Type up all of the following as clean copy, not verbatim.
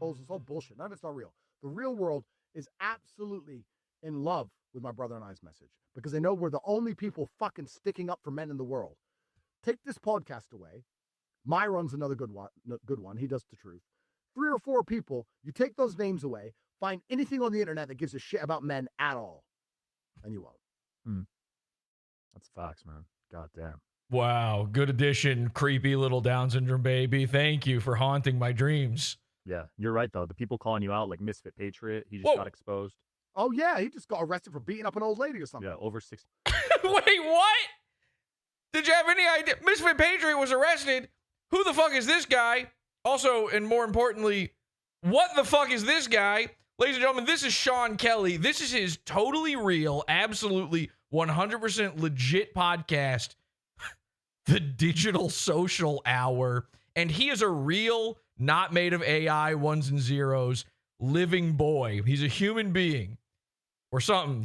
assholes. It's all bullshit. None of it's not real. The real world is absolutely in love with my brother and I's message because they know we're the only people fucking sticking up for men in the world. Take this podcast away. Myron's another good one. He does the truth. 3 or 4 people, you take those names away, find anything on the internet that gives a shit about men at all, and you won't. That's facts, man. God damn. Wow. Good addition, creepy little Down syndrome baby. Thank you for haunting my dreams. Yeah, you're right, though. The people calling you out, like Misfit Patriot, he just got exposed. Oh, yeah, he just got arrested for beating up an old lady or something. Yeah, over 60. Wait, what? Did you have any idea? Misfit Patriot was arrested. Who the fuck is this guy? Also, and more importantly, what the fuck is this guy? Ladies and gentlemen, this is Sean Kelly. This is his totally real, absolutely 100% legit podcast, The Digital Social Hour. And he is a real, not made of AI, ones and zeros, living boy. He's a human being or something.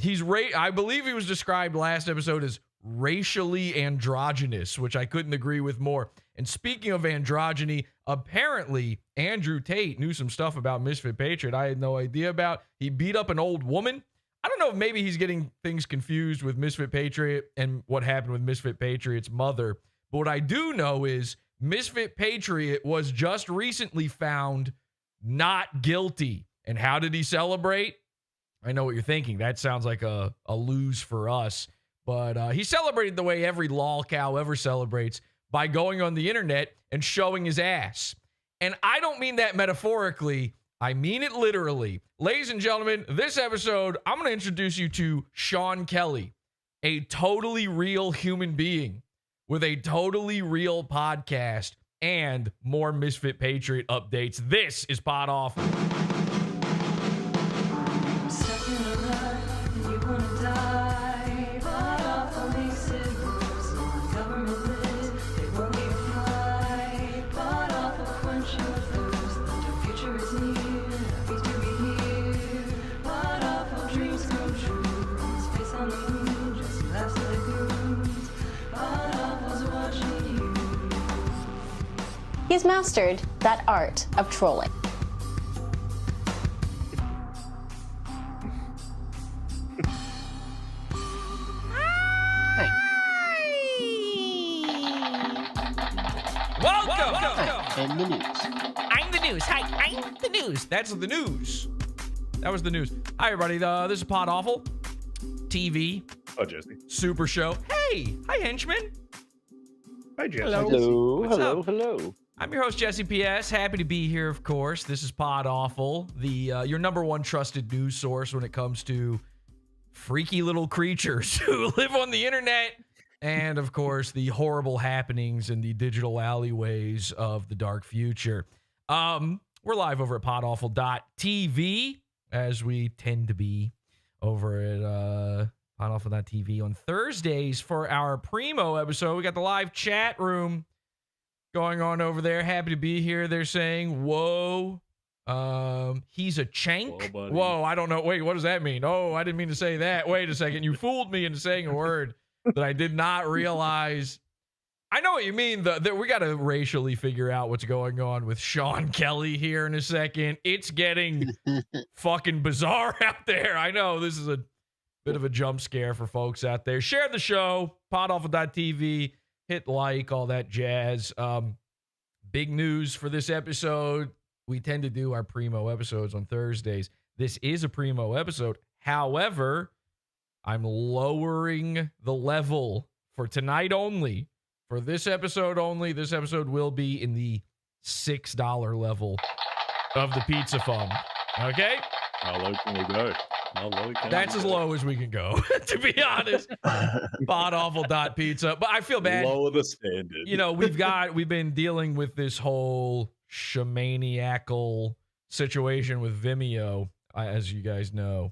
I believe he was described last episode as racially androgynous, which I couldn't agree with more. And speaking of androgyny, apparently Andrew Tate knew some stuff about Misfit Patriot I had no idea about. He beat up an old woman. I don't know if maybe he's getting things confused with Misfit Patriot and what happened with Misfit Patriot's mother. But what I do know is Misfit Patriot was just recently found not guilty. And how did he celebrate? I know what you're thinking. That sounds like a lose for us. But he celebrated the way every lol cow ever celebrates, by going on the internet and showing his ass. And I don't mean that metaphorically. I mean it literally. Ladies and gentlemen, this episode, I'm going to introduce you to Sean Kelly, a totally real human being with a totally real podcast and more Misfit Patriot updates. This is PodAwful. He's mastered that art of trolling. And the news. I'm the news. Hi, I'm the news. That's the news. That was the news. Hi, everybody. This is PodAwful TV. Oh, Jesse. Super Show. Hey. Hi, henchman. Hi, Jesse. Hello. I'm your host, Jesse P.S. Happy to be here, of course. This is PodAwful, your number one trusted news source when it comes to freaky little creatures who live on the internet. And, of course, the horrible happenings in the digital alleyways of the dark future. We're live over at PodAwful.tv, as we tend to be over at PodAwful.tv on Thursdays for our Primo episode. We got the live chat room going on over there. Happy to be here. They're saying, whoa, he's a chank. Whoa, I don't know. Wait, what does that mean? Oh, I didn't mean to say that. Wait a second. You fooled me into saying a word that I did not realize. I know what you mean. We got to racially figure out what's going on with Sean Kelly here in a second. It's getting fucking bizarre out there. I know this is a bit of a jump scare for folks out there. Share the show, PodAwful.tv, hit like, all that jazz. Big news for this episode. We tend to do our Primo episodes on Thursdays. This is a Primo episode. However, I'm lowering the level for tonight only. For this episode only, this episode will be in the $6 level of the pizza fund. Okay? How low can we go? That's as low as we can go, to be honest. PodAwful.pizza. But I feel bad. Lower the standard. You know, we've been dealing with this whole shamaniacal situation with Vimeo, as you guys know.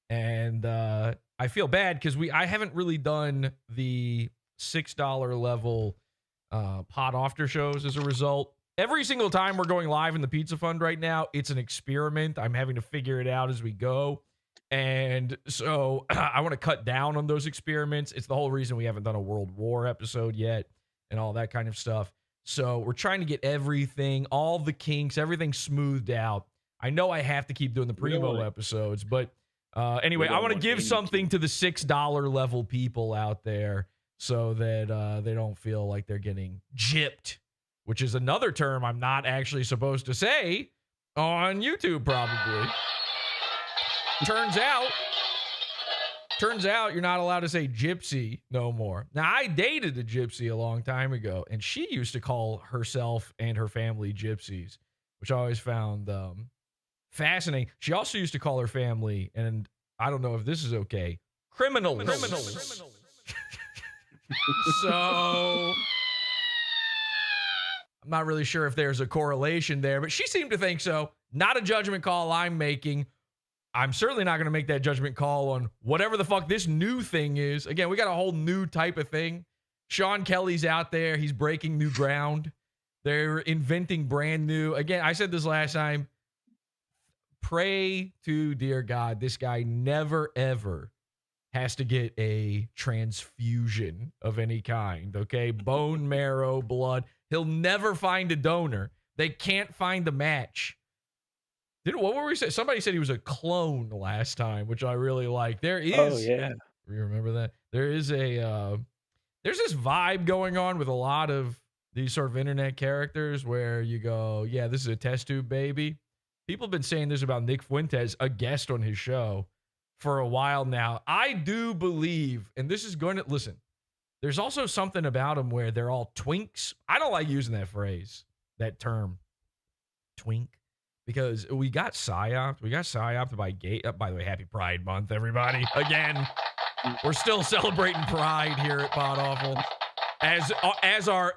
And I feel bad because I haven't really done the $6 level pod after shows as a result. Every single time we're going live in the Pizza Fund right now, it's an experiment. I'm having to figure it out as we go. And so I want to cut down on those experiments. It's the whole reason we haven't done a World War episode yet and all that kind of stuff. So we're trying to get everything, all the kinks, everything smoothed out. I know I have to keep doing the We don't Primo want it. episodes, but anyway, We I don't want to want give any something to the $6 level people out there so that they don't feel like they're getting gypped, which is another term I'm not actually supposed to say on YouTube, probably. Turns out you're not allowed to say gypsy no more. Now, I dated a gypsy a long time ago, and she used to call herself and her family gypsies, which I always found fascinating. She also used to call her family, and I don't know if this is okay, criminals. So I'm not really sure if there's a correlation there, but she seemed to think so. Not a judgment call I'm making. I'm certainly not going to make that judgment call on whatever the fuck this new thing is. Again, we got a whole new type of thing. Sean Kelly's out there. He's breaking new ground. They're inventing brand new. Again, I said this last time. Pray to dear God, this guy never, ever has to get a transfusion of any kind, okay? Bone marrow, blood. He'll never find a donor. They can't find a match. What were we saying? Somebody said he was a clone last time, which I really like. There is. Oh yeah. You remember that? There is a. There's this vibe going on with a lot of these sort of internet characters where you go, yeah, this is a test tube baby. People have been saying this about Nick Fuentes, a guest on his show, for a while now. I do believe, and this is going to listen. There's also something about them where they're all twinks. I don't like using that phrase, that term, twink. Because we got psyoped. We got psyoped by gay. By the way, happy Pride Month, everybody. Again, we're still celebrating Pride here at PodAwful, as are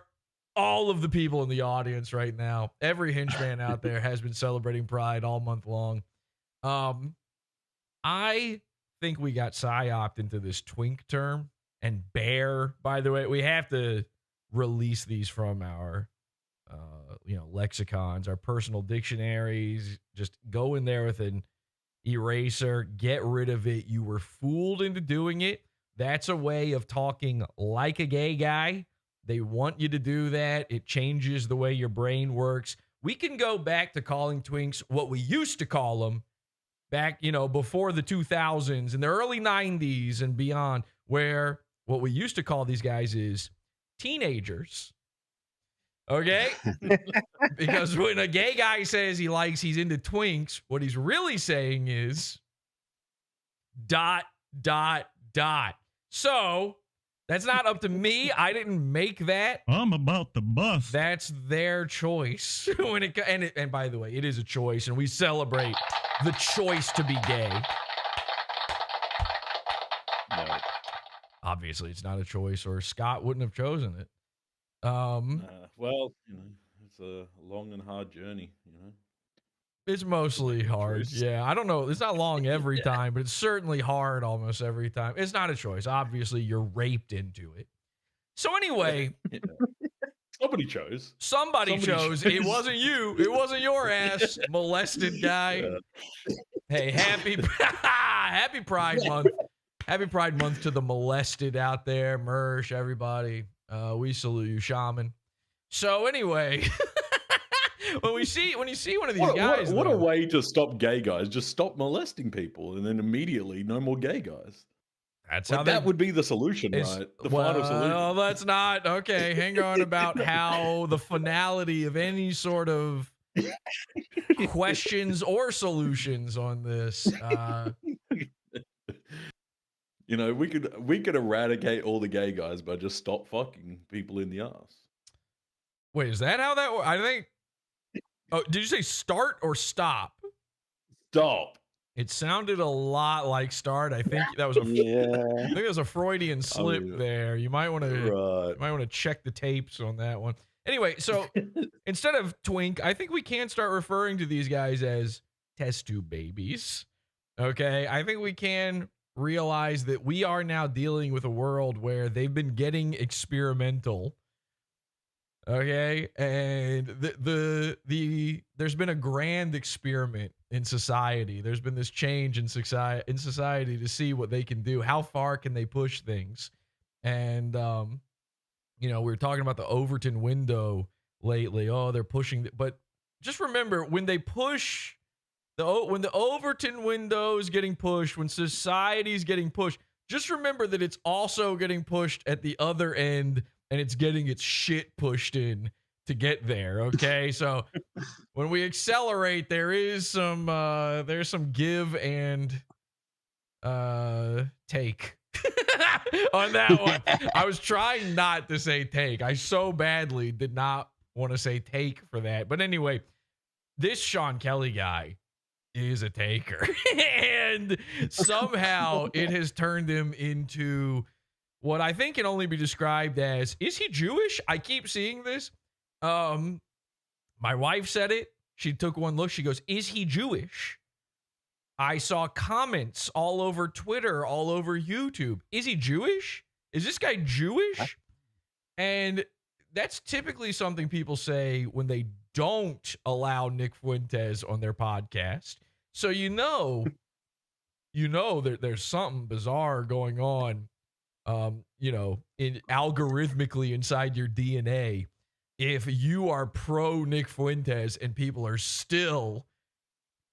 all of the people in the audience right now. Every henchman out there has been celebrating Pride all month long. I think we got psyoped into this twink term. And bear, by the way, we have to release these from our lexicons, our personal dictionaries. Just go in there with an eraser, get rid of it. You were fooled into doing it. That's a way of talking like a gay guy. They want you to do that. It changes the way your brain works. We can go back to calling twinks what we used to call them back, before the 2000s and the early 90s and beyond, where what we used to call these guys is teenagers. Okay? Because when a gay guy says he's into twinks, what he's really saying is ... So that's not up to me. I didn't make that. I'm about to bust. That's their choice. And by the way, it is a choice, and we celebrate the choice to be gay. No. Obviously, it's not a choice, or Scott wouldn't have chosen it. Well, it's a long and hard journey, It's mostly hard. Choice. Yeah, I don't know. It's not long every time, but it's certainly hard almost every time. It's not a choice. Obviously, you're raped into it. So anyway, Yeah. Somebody chose. Somebody chose. It wasn't you. It wasn't your ass, molested guy. Yeah. Hey, happy Pride Month. Happy Pride Month to the molested out there. Mersh, everybody. We salute you, Shaman. So anyway, when you see one of these guys, What a way to stop gay guys. Just stop molesting people, and then immediately no more gay guys. That's Like, how that would be the solution, right? The final solution. Well, that's not okay. Hang on about how the finality of any sort of questions or solutions on this. We could eradicate all the gay guys by just stop fucking people in the ass. Wait, is that how that works? I think. Oh, did you say start or stop? Stop. It sounded a lot like start. I think that was I think it was a Freudian slip there. You might want to check the tapes on that one. Anyway, so instead of twink, I think we can start referring to these guys as test tube babies. Okay, I think we can realize that we are now dealing with a world where they've been getting experimental. Okay, and there's been a grand experiment in society. There's been this change in society to see what they can do. How far can they push things? And we were talking about the Overton window lately. Oh, they're pushing, but just remember when they push When the Overton window is getting pushed, when society's getting pushed, just remember that it's also getting pushed at the other end, and it's getting its shit pushed in to get there. Okay, so when we accelerate, there's some give and take on that one. I was trying not to say take. I so badly did not want to say take for that. But anyway, this Sean Kelly guy is a taker. And somehow it has turned him into what I think can only be described as, is he Jewish? I keep seeing this. My wife said it. She took one look. She goes, is he Jewish? I saw comments all over Twitter, all over YouTube. Is he Jewish? Is this guy Jewish? And that's typically something people say when they don't allow Nick Fuentes on their podcast. So you know that there's something bizarre going on, algorithmically inside your DNA. If you are pro Nick Fuentes and people are still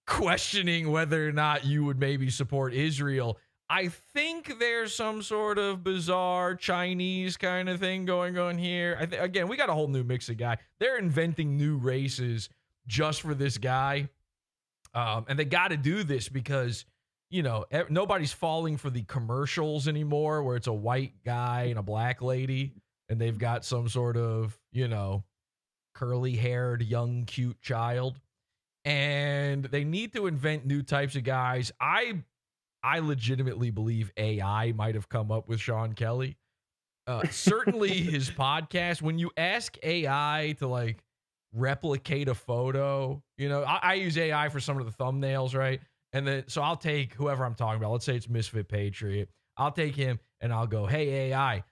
questioning whether or not you would maybe support Israel, I think there's some sort of bizarre Chinese kind of thing going on here. Again, we got a whole new mix of guy. They're inventing new races just for this guy. And they got to do this because, nobody's falling for the commercials anymore where it's a white guy and a black lady and they've got some sort of, curly-haired, young, cute child. And they need to invent new types of guys. I legitimately believe AI might have come up with Sean Kelly. Certainly his podcast, when you ask AI to replicate a photo, I use AI for some of the thumbnails, right? And then, so I'll take whoever I'm talking about. Let's say it's Misfit Patriot. I'll take him and I'll go, hey, AI,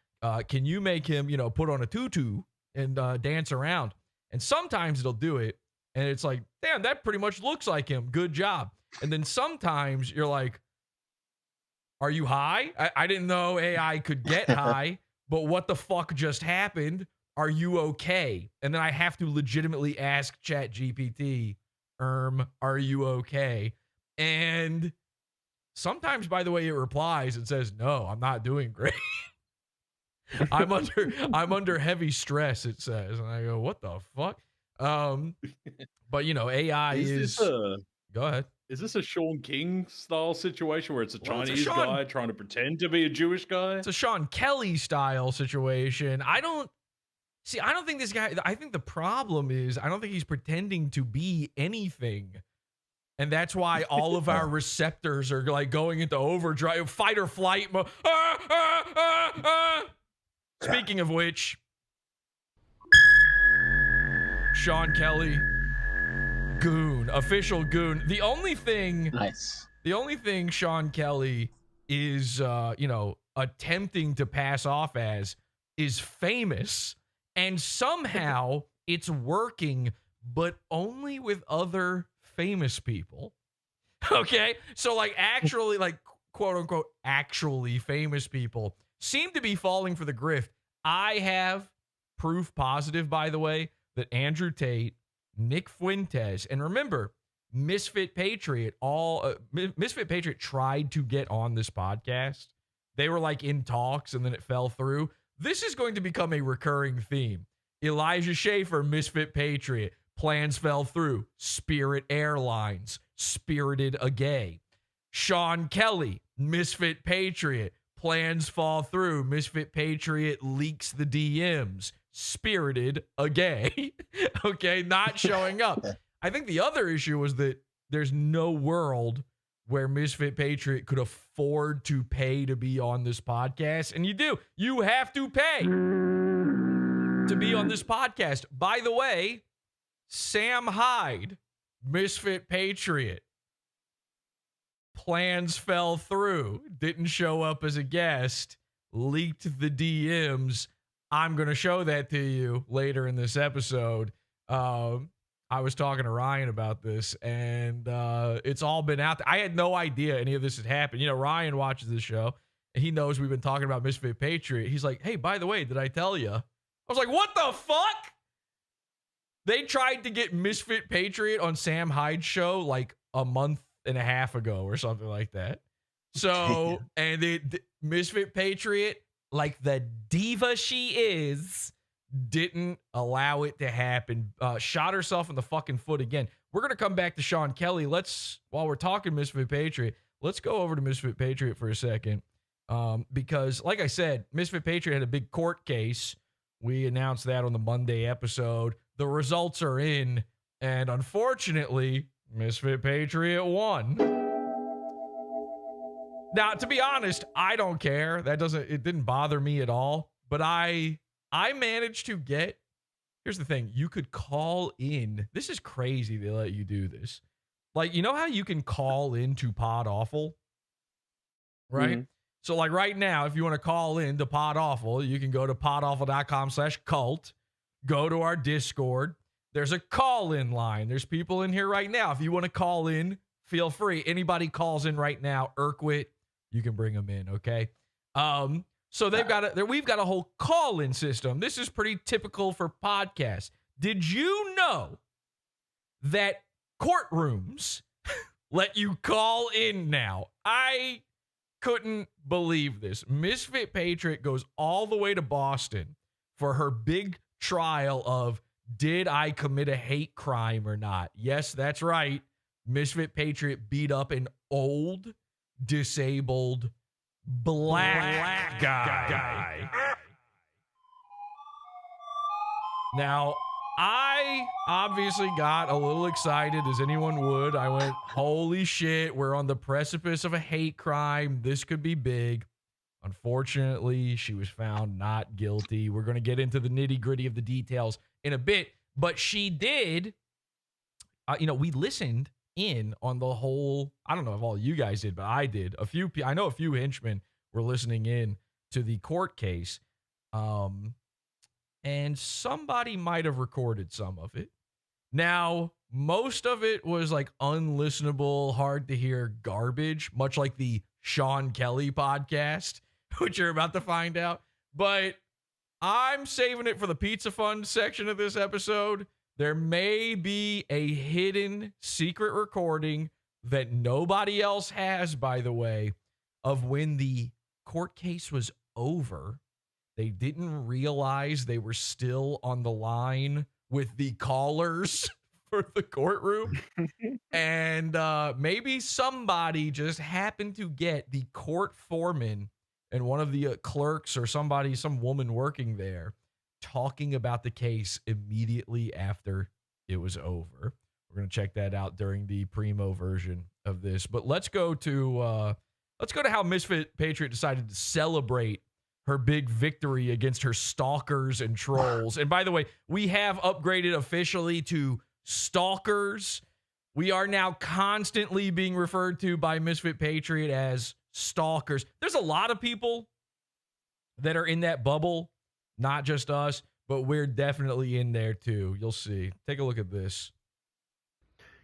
can you make him, put on a tutu and dance around? And sometimes it'll do it. And it's like, damn, that pretty much looks like him. Good job. And then sometimes you're like, are you high? I didn't know AI could get high, but what the fuck just happened? Are you okay? And then I have to legitimately ask ChatGPT, are you okay? And sometimes, by the way, it replies and says, no, I'm not doing great. I'm under heavy stress, it says. And I go, what the fuck? But AI is go ahead. Is this a Sean King style situation where it's a Chinese guy trying to pretend to be a Jewish guy? It's a Sean Kelly style situation. I don't think this guy, I think the problem is, I don't think he's pretending to be anything. And that's why all of our receptors are going into overdrive, fight or flight mode. Speaking of which, Sean Kelly, goon, official goon. The only thing Sean Kelly is, attempting to pass off as is famous, and somehow it's working, but only with other famous people. Okay, so actually, quote unquote, actually famous people seem to be falling for the grift. I have proof positive, by the way, that Andrew Tate, Nick Fuentes, and remember, Misfit Patriot, Misfit Patriot tried to get on this podcast. They were in talks and then it fell through. This is going to become a recurring theme. Elijah Schaefer, Misfit Patriot, plans fell through. Spirit Airlines, spirited a gay. Sean Kelly, Misfit Patriot, plans fall through. Misfit Patriot leaks the DMs. Spirited a gay. Okay, not showing up. I think the other issue was that there's no world where Misfit Patriot could afford to pay to be on this podcast. And you do. You have to pay to be on this podcast. By the way, Sam Hyde, Misfit Patriot, plans fell through, didn't show up as a guest, leaked the DMs. I'm going to show that to you later in this episode. I was talking to Ryan about this, and it's all been out there. I had no idea any of this had happened. Ryan watches this show, and he knows we've been talking about Misfit Patriot. He's like, hey, by the way, did I tell you? I was like, what the fuck? They tried to get Misfit Patriot on Sam Hyde's show a month and a half ago or something like that. So, and Misfit Patriot, like the diva she is, didn't allow it to happen. Shot herself in the fucking foot again. We're going to come back to Sean Kelly. While we're talking Misfit Patriot, let's go over to Misfit Patriot for a second. Because, like I said, Misfit Patriot had a big court case. We announced that on the Monday episode. The results are in, and unfortunately, Misfit Patriot won. Now, to be honest, I don't care. It didn't bother me at all. But I managed to get, here's the thing, you could call in. This is crazy they let you do this. Like, you know how you can call into PodAwful? Right? Mm-hmm. So, like right now, if you want to call in to PodAwful, you can go to podawful.com/cult, go to our Discord. There's a call-in line. There's people in here right now. If you want to call in, feel free. Anybody calls in right now, Urquit, you can bring them in, okay? So we've got a whole call-in system. This is pretty typical for podcasts. Did you know that courtrooms let you call in now? I couldn't believe this. Misfit Patriot goes all the way to Boston for her big trial of, did I commit a hate crime or not? Yes, that's right. Misfit Patriot beat up an old, disabled, black guy. Now, I obviously got a little excited, as anyone would. I went, holy shit, we're on the precipice of a hate crime. This could be big. Unfortunately, she was found not guilty. We're going to get into the nitty-gritty of the details in a bit, but she did, we listened in on the whole, I don't know if all you guys did, but I did. I know a few henchmen were listening in to the court case. And somebody might have recorded some of it. Now, most of it was like unlistenable, hard to hear garbage, much like the Sean Kelly podcast, which you're about to find out. But I'm saving it for the Pizza Fund section of this episode. There may be a hidden secret recording that nobody else has, by the way, of when the court case was over. They didn't realize they were still on the line with the callers for the courtroom. And maybe somebody just happened to get the court foreman and one of the clerks or some woman working there talking about the case immediately after it was over. We're going to check that out during the primo version of this. But let's go to how Misfit Patriot decided to celebrate her big victory against her stalkers and trolls. And by the way, we have upgraded officially to stalkers. We are now constantly being referred to by Misfit Patriot as stalkers. There's a lot of people that are in that bubble, not just us, but we're definitely in there too. You'll see. Take a look at this.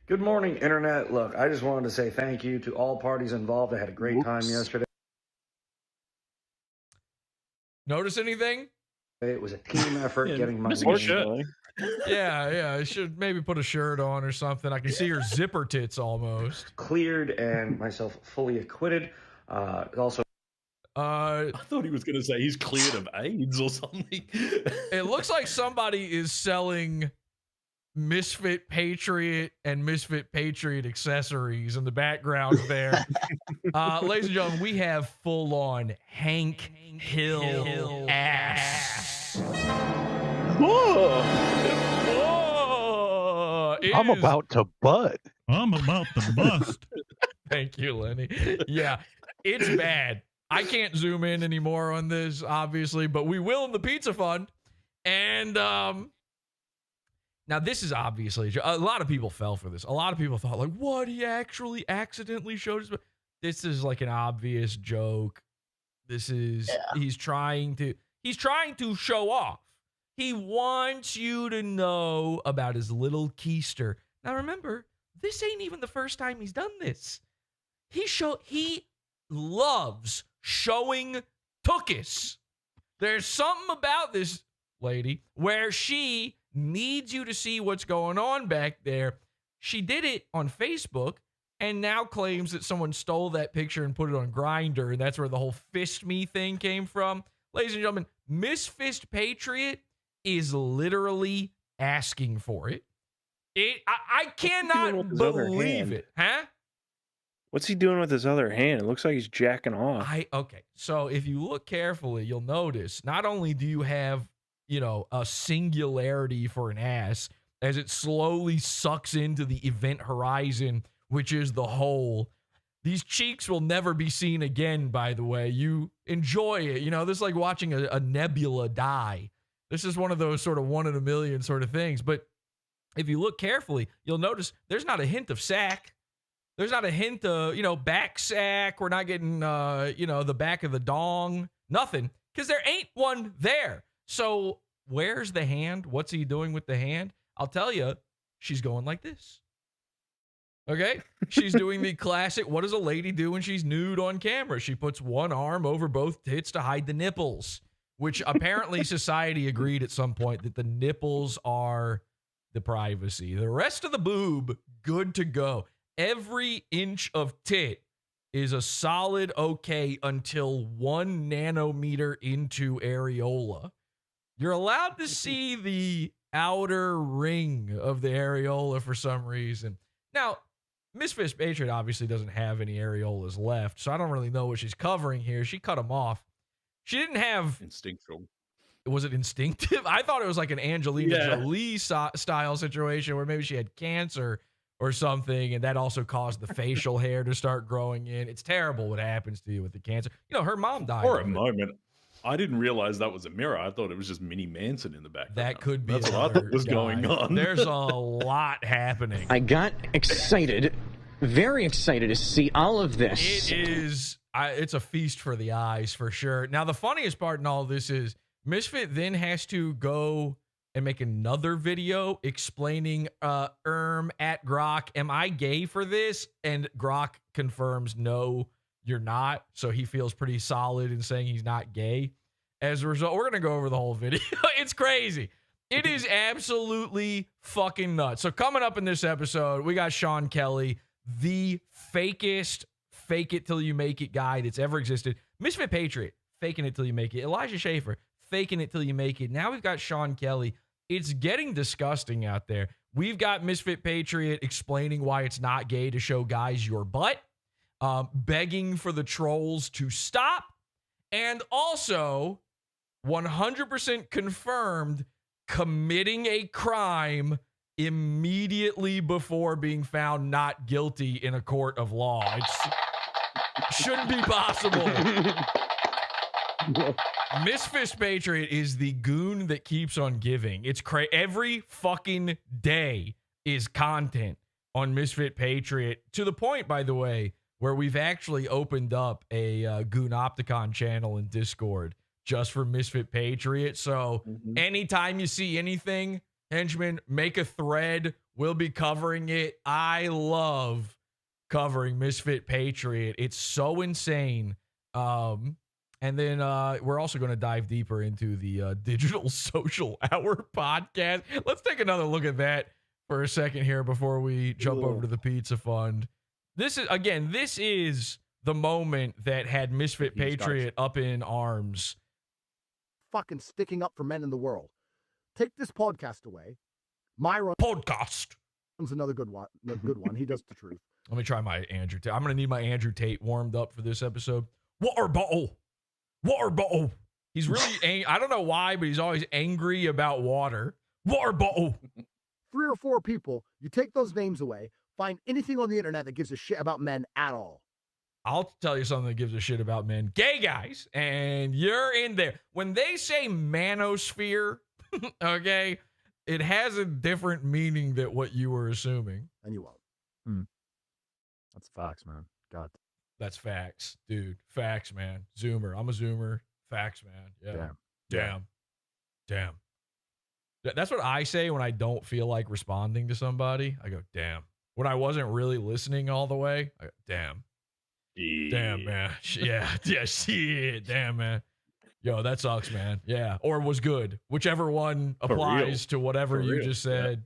Good morning, Internet. Look, I just wanted to say thank you to all parties involved. I had a great time yesterday. Notice anything? It was a team effort getting my Yeah. I should maybe put a shirt on or something. I can see her zipper tits almost. Cleared and myself fully acquitted. Also, I thought he was going to say he's cleared of AIDS or something. It looks like somebody is selling Misfit Patriot and Misfit Patriot accessories in the background there. Ladies and gentlemen, we have full-on Hank Hill ass. Whoa. I'm is... about to butt. I'm about to bust. Thank you, Lenny. Yeah, it's bad. I can't zoom in anymore on this, obviously, but we will in the Pizza Fund. And now this is obviously, a lot of people fell for this. A lot of people thought, like, what, he actually accidentally showed his... This is like an obvious joke. This is, he's trying to show off. He wants you to know about his little keister. Now remember, this ain't even the first time he's done this. He loves showing tuchus. There's something about this lady where she needs you to see what's going on back there. She did it on Facebook. and now claims that someone stole that picture and put it on Grindr, and that's where the whole fist me thing came from. Ladies and gentlemen, Misfit Patriot is literally asking for it. I cannot believe it. Huh? What's he doing with his other hand? It looks like he's jacking off. Okay. So if you look carefully, you'll notice not only do you have, a singularity for an ass as it slowly sucks into the event horizon, which is the hole. These cheeks will never be seen again, by the way. You enjoy it. This is like watching a nebula die. This is one of those sort of one in a million sort of things. But if you look carefully, you'll notice there's not a hint of sack. There's not a hint of, back sack. We're not getting, the back of the dong. Nothing. Because there ain't one there. So where's the hand? What's he doing with the hand? I'll tell you, she's going like this. Okay? She's doing the classic, what does a lady do when she's nude on camera? She puts one arm over both tits to hide the nipples, which apparently society agreed at some point that the nipples are the privacy. The rest of the boob, good to go. Every inch of tit is a solid okay until 1 nanometer into areola. You're allowed to see the outer ring of the areola for some reason. Now, Misfit Patriot obviously doesn't have any areolas left, so I don't really know what she's covering here. She cut them off. She didn't have... Instinctual. Was it instinctive? I thought it was like an Angelina Jolie style situation where maybe she had cancer or something, and that also caused the facial hair to start growing in. It's terrible what happens to you with the cancer. Her mom died. For a moment, I didn't realize that was a mirror. I thought it was just Minnie Manson in the background. That could be. That's what I thought was going on. There's a lot happening. I got excited, very excited to see all of this. It is. It's a feast for the eyes, for sure. Now, the funniest part in all of this is Misfit then has to go and make another video explaining, at Grok, am I gay for this? And Grok confirms, no, you're not. So he feels pretty solid in saying he's not gay. As a result, we're going to go over the whole video. It's crazy. It is absolutely fucking nuts. So coming up in this episode, we got Sean Kelly, the fakest fake it till you make it guy that's ever existed. Misfit Patriot, faking it till you make it. Elijah Schaefer, faking it till you make it. Now we've got Sean Kelly. It's getting disgusting out there. We've got Misfit Patriot explaining why it's not gay to show guys your butt, begging for the trolls to stop, and also 100% confirmed committing a crime immediately before being found not guilty in a court of law. It shouldn't be possible. Misfit Patriot is the goon that keeps on giving. It's crazy. Every fucking day is content on Misfit Patriot, to the point, by the way, where we've actually opened up a Goonopticon channel in Discord just for Misfit Patriot. So anytime you see anything, Henchman, make a thread. We'll be covering it. I love covering Misfit Patriot. It's so insane. And then we're also going to dive deeper into the Digital Social Hour podcast. Let's take another look at that for a second here before we jump over to the Pizza Fund. This is the moment that had Misfit Patriot up in arms. Fucking sticking up for men in the world. Take this podcast away. Myron podcast. Is another good one. He does the truth. Let me try my Andrew Tate. I'm going to need my Andrew Tate warmed up for this episode. Water bottle. He's really I don't know why, but he's always angry about water. Water bottle. 3 or 4 people, you take those names away, find anything on the internet that gives a shit about men at all. I'll tell you something that gives a shit about men. Gay guys. And you're in there. When they say manosphere, okay, it has a different meaning than what you were assuming. And you won't. That's facts, man. God. That's facts, dude. Facts, man. Zoomer. I'm a Zoomer. Facts, man. Yeah. Damn. That's what I say when I don't feel like responding to somebody. I go, damn. When I wasn't really listening all the way, I go, damn. Damn, man. Yeah, shit. Damn, man. Yo, that sucks, man. Yeah. Or was good. Whichever one applies to whatever you just said.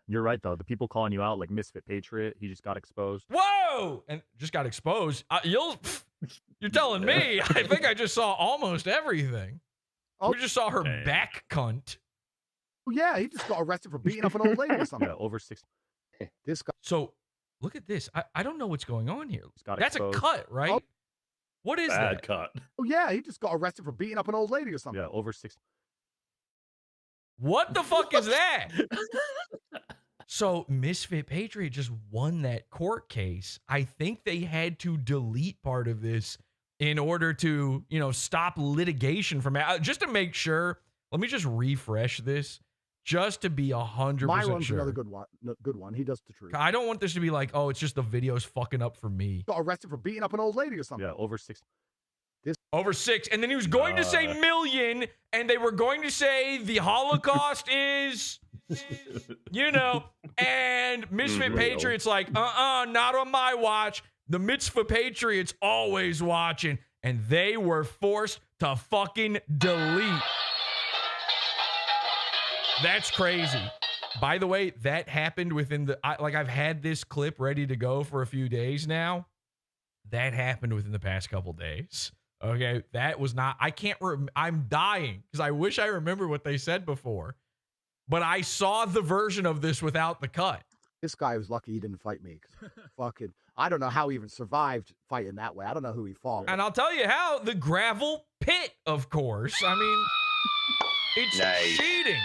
You're right, though. The people calling you out, like Misfit Patriot, he just got exposed. Whoa! whoa, and just got exposed. You're telling me? I think I just saw almost everything. Oh, we just saw her back cunt. Oh, yeah, he just got arrested for beating up an old lady or something. Yeah, over 6. This guy. So look at this. I don't know what's going on here. got That's exposed. a cut, right? Oh. What is Bad that? cut. Oh, yeah, he just got arrested for beating up an old lady or something. Yeah, over 6. What the fuck is that? So Misfit Patriot just won that court case. I think they had to delete part of this in order to, stop litigation from just to make sure. Let me just refresh this just to be 100% Myron's sure. another good one. Good one. He does the truth. I don't want this to be like, oh, it's just the video's fucking up for me. Got arrested for beating up an old lady or something. Yeah, over 6. Over 6. And then he was going to say million, and they were going to say the Holocaust is, and Misfit Patriot's like, not on my watch. The Misfit Patriots always watching. And they were forced to fucking delete. That's crazy. By the way, that happened within I've had this clip ready to go for a few days now. That happened within the past couple days. Okay, that was not, I'm dying because I wish I remember what they said before, but I saw the version of this without the cut. This guy was lucky he didn't fight me. Fucking, I don't know how he even survived fighting that way. I don't know who he fought. And I'll tell you how, the gravel pit, of course. I mean, it's cheating.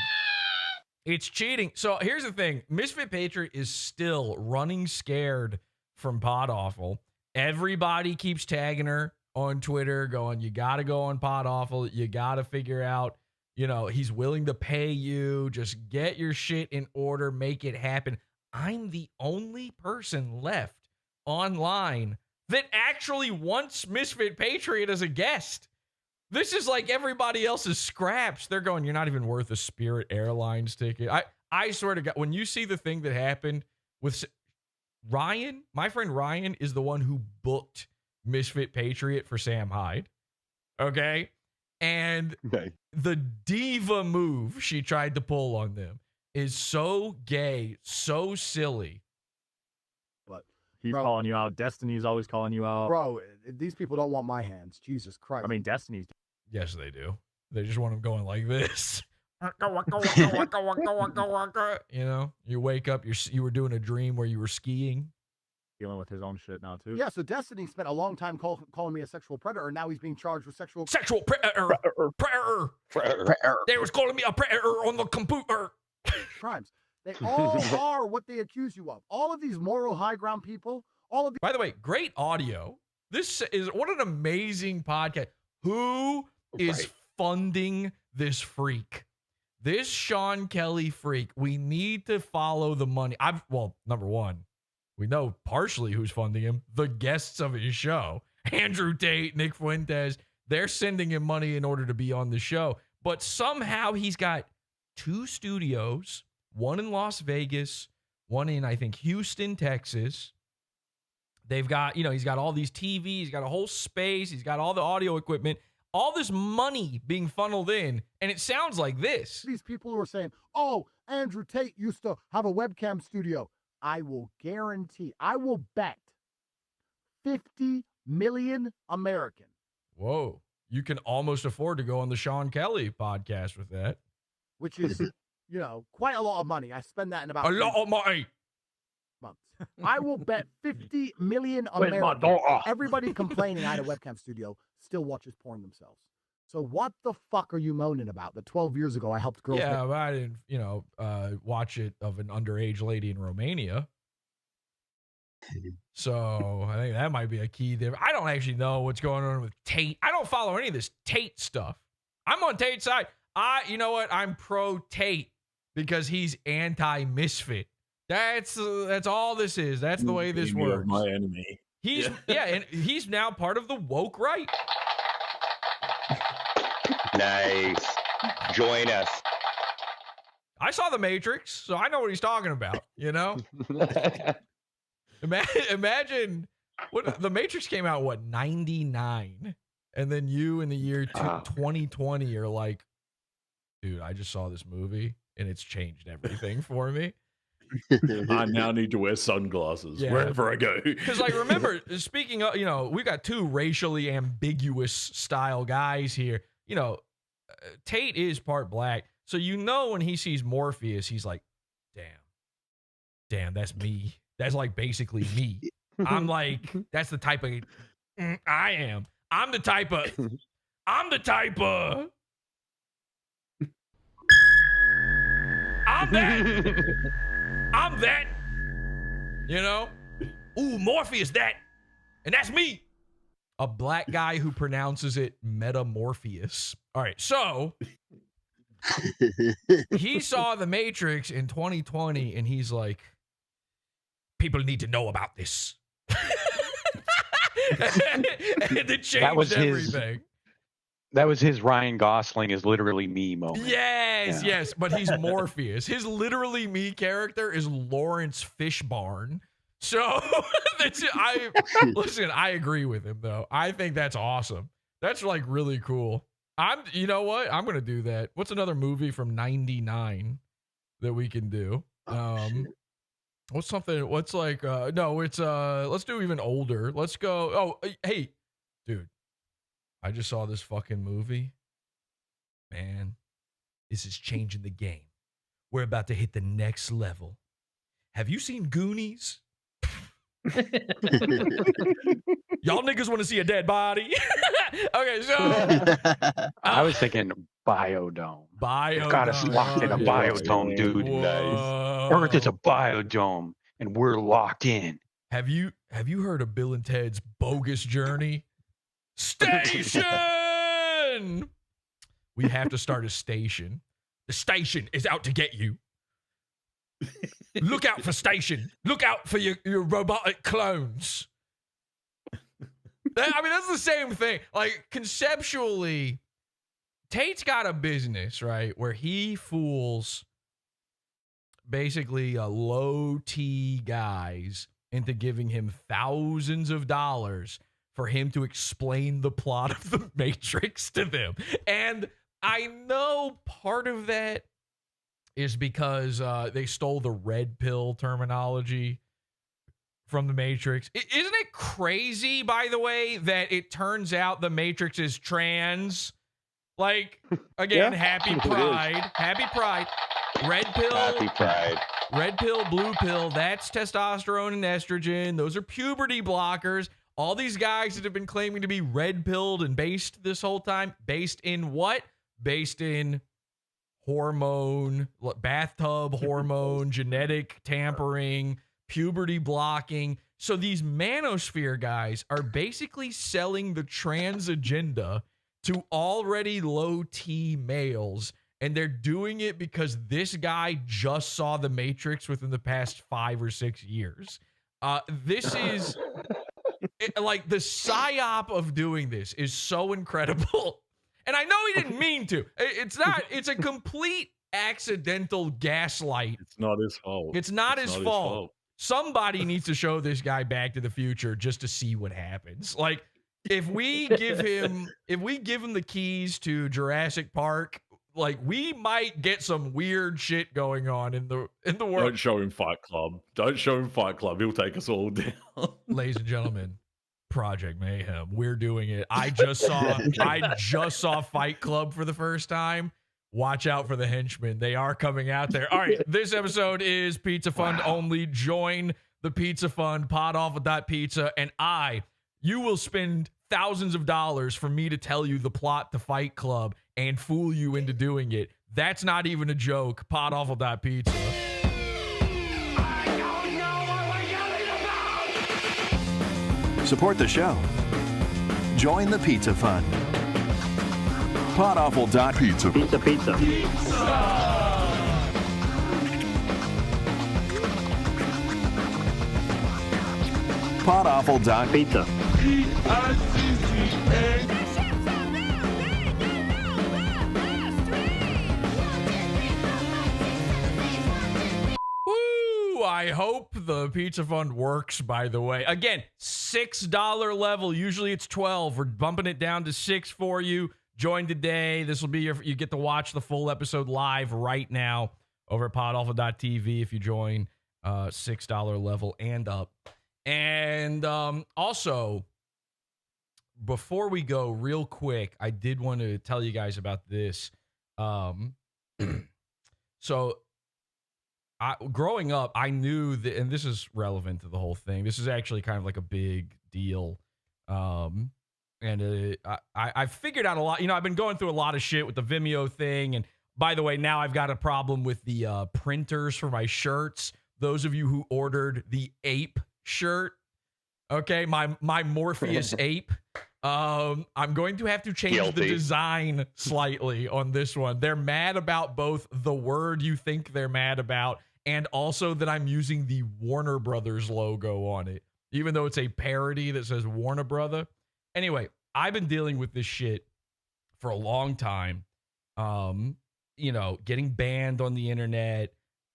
It's cheating. So here's the thing. Misfit Patriot is still running scared from PodAwful. Everybody keeps tagging her on Twitter going, you got to go on PodAwful. You got to figure out, he's willing to pay you. Just get your shit in order. Make it happen. I'm the only person left online that actually wants Misfit Patriot as a guest. This is like everybody else's scraps. They're going, you're not even worth a Spirit Airlines ticket. I swear to God, when you see the thing that happened with Ryan, my friend Ryan is the one who booked Misfit Patriot for Sam Hyde. Okay? And the diva move she tried to pull on them is so gay, so silly. But he's calling you out. Destiny's always calling you out. Bro, these people don't want my hands. Jesus Christ. I mean, Destiny's. Yes, they do. They just want them going like this. You wake up, you were doing a dream where you were skiing. Dealing with his own shit now, too. Yeah, so Destiny spent a long time calling me a sexual predator, and now he's being charged with sexual predator. They was calling me a predator on the computer. Crimes. They all are what they accuse you of. All of these moral high ground people, all of these. By the way, great audio. This is what an amazing podcast. Who is funding this freak? This Sean Kelly freak. We need to follow the money. Number one, we know partially who's funding him. The guests of his show, Andrew Tate, Nick Fuentes, they're sending him money in order to be on the show. But somehow he's got 2 studios, one in Las Vegas, one in, I think, Houston, Texas. They've got, he's got all these TVs, he's got a whole space, he's got all the audio equipment, all this money being funneled in, and it sounds like this. These people who are saying, oh, Andrew Tate used to have a webcam studio. I will guarantee, I will bet 50 million American. Whoa. You can almost afford to go on the Sean Kelly podcast with that. Which is, quite a lot of money. I spend that in about a lot of money. Months. I will bet 50 million Americans, everybody complaining I had a webcam studio, still watches porn themselves. So what the fuck are you moaning about? That 12 years ago I helped girls. Yeah, but I didn't, watch it of an underage lady in Romania. So I think that might be a key there. I don't actually know what's going on with Tate. I don't follow any of this Tate stuff. I'm on Tate's side. You know what? I'm pro Tate because he's anti-misfit. That's all this is. That's the way this works. My enemy. And he's now part of the woke right. Nice. Join us. I saw The Matrix, so I know what he's talking about, Imagine what The Matrix came out, 99? And then you in the year 2020 are like, dude, I just saw this movie and it's changed everything for me. I now need to wear sunglasses wherever I go. Because, like, remember, speaking of, we got two racially ambiguous style guys here. Tate is part black. So, when he sees Morpheus, he's like, damn, that's me. That's like basically me. I'm like, that's the type of I am. I'm the type of I'm that. Ooh, Morpheus, that. And that's me. A black guy who pronounces it metamorpheus. All right, so he saw The Matrix in 2020, and he's like, people need to know about this. And it changed everything. That was his Ryan Gosling is literally me moment. Yes, but he's Morpheus. His literally me character is Lawrence Fishburne. So I agree with him though. I think that's awesome. That's like really cool. You know what? I'm gonna do that. What's another movie from '99 that we can do? Let's do even older. Let's go. Oh, hey, dude. I just saw this fucking movie. Man, this is changing the game. We're about to hit the next level. Have you seen Goonies? Y'all niggas want to see a dead body? Okay, so I was thinking biodome. Got us locked in a biodome, dude. Nice. Earth is a biodome, and we're locked in. Have you heard of Bill and Ted's Bogus Journey? Station! We have to start a station. The station is out to get you. Look out for station. Look out for your robotic clones. That's the same thing. Like, conceptually, Tate's got a business, right, where he fools basically low-T guys into giving him thousands of dollars for him to explain the plot of The Matrix to them. And I know part of that is because they stole the red pill terminology from The Matrix. Isn't it crazy, by the way, that it turns out The Matrix is trans? Like, again, happy pride. Happy pride. Red pill. Happy pride. Red pill, blue pill, that's testosterone and estrogen. Those are puberty blockers. All these guys that have been claiming to be red-pilled and based this whole time, based in what? Based in hormone, bathtub hormone, genetic tampering, puberty blocking. So these manosphere guys are basically selling the trans agenda to already low-T males, and they're doing it because this guy just saw The Matrix within the past 5 or 6 years. This is... like, the psyop of doing this is so incredible. And I know he didn't mean to. It's a complete accidental gaslight. It's not his fault. It's not his fault. Somebody needs to show this guy Back to the Future just to see what happens. Like, if we give him the keys to Jurassic Park, like, we might get some weird shit going on in the world. Don't show him Fight Club. He'll take us all down. Ladies and gentlemen, Project Mayhem. We're doing it. I just saw Fight Club for the first time. Watch out for the henchmen. They are coming out there. All right, this episode is Pizza Fund only. Join the Pizza Fund, PodAwful.pizza, and you will spend thousands of dollars for me to tell you the plot to Fight Club and fool you into doing it. That's not even a joke. PodAwful.pizza. Support the show. Join the Pizza Fund. PodAwful.pizza. Pizza. PodAwful.pizza. Woo! I hope the Pizza Fund works, by the way. Again, $6 level. Usually it's $12. We're bumping it down to $6 for you. Join today. This will be you get to watch the full episode live right now over at podawful.tv if you join $6 level and up. And also, before we go real quick, I did want to tell you guys about this. So growing up, I knew that, and this is relevant to the whole thing. This is actually kind of like a big deal. And I figured out a lot. You know, I've been going through a lot of shit with the Vimeo thing. And by the way, now I've got a problem with the printers for my shirts. Those of you who ordered the ape shirt, okay, my Morpheus ape. I'm going to have to change the design slightly on this one. They're mad about both the word you think they're mad about and also that I'm using the Warner Brothers logo on it, even though it's a parody that says Warner Brother. Anyway, I've been dealing with this shit for a long time. You know, getting banned on the internet.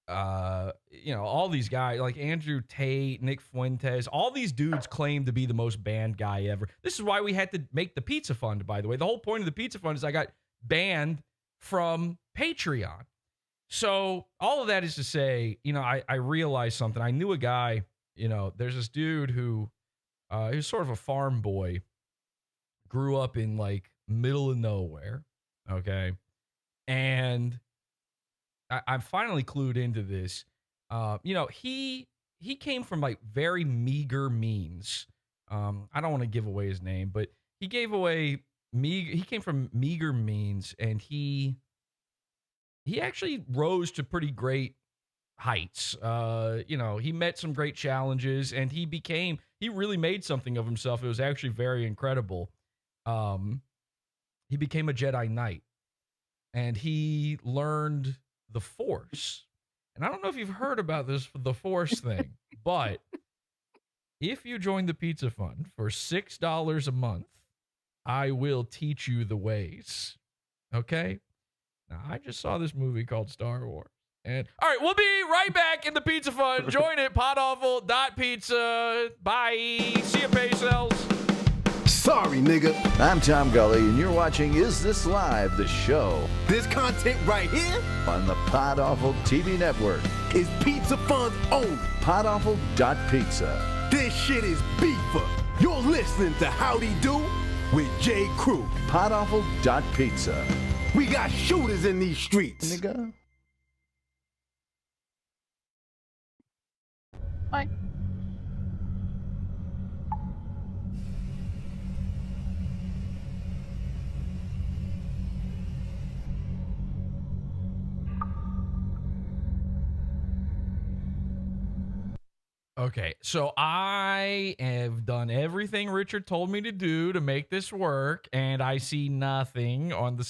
You know, all these guys like Andrew Tate, Nick Fuentes, all these dudes claim to be the most banned guy ever. This is why we had to make the Pizza Fund, by the way. The whole point of the Pizza Fund is I got banned from Patreon. So all of that is to say, you know, I realized something. I knew a guy, you know, there's this dude who he was sort of a farm boy, grew up in like middle of nowhere, okay? And I'm finally clued into this. You know, he came from like very meager means. I don't want to give away his name, but he gave away he came from meager means, and he actually rose to pretty great heights. You know, he met some great challenges, and he really made something of himself. It was actually very incredible. He became a Jedi Knight, and he learned the Force. And I don't know if you've heard about the Force thing, but if you join the Pizza Fund for $6 a month, I will teach you the ways. Okay? Now, I just saw this movie called Star Wars. And all right, we'll be right back in the Pizza Fund. Join it, PodAwful.pizza. Bye. See you, Paycells. Sorry, nigga. I'm Tom Gully, and you're watching Is This Live, the show. This content right here On the PodAwful TV network. is Pizza Fund's own. PodAwful.pizza. This shit is beefer. You're listening to Howdy Do with J. Crew. PodAwful.pizza. We got shooters in these streets. Nigga. Bye. Okay, so I have done everything Richard told me to do to make this work, and I see nothing on the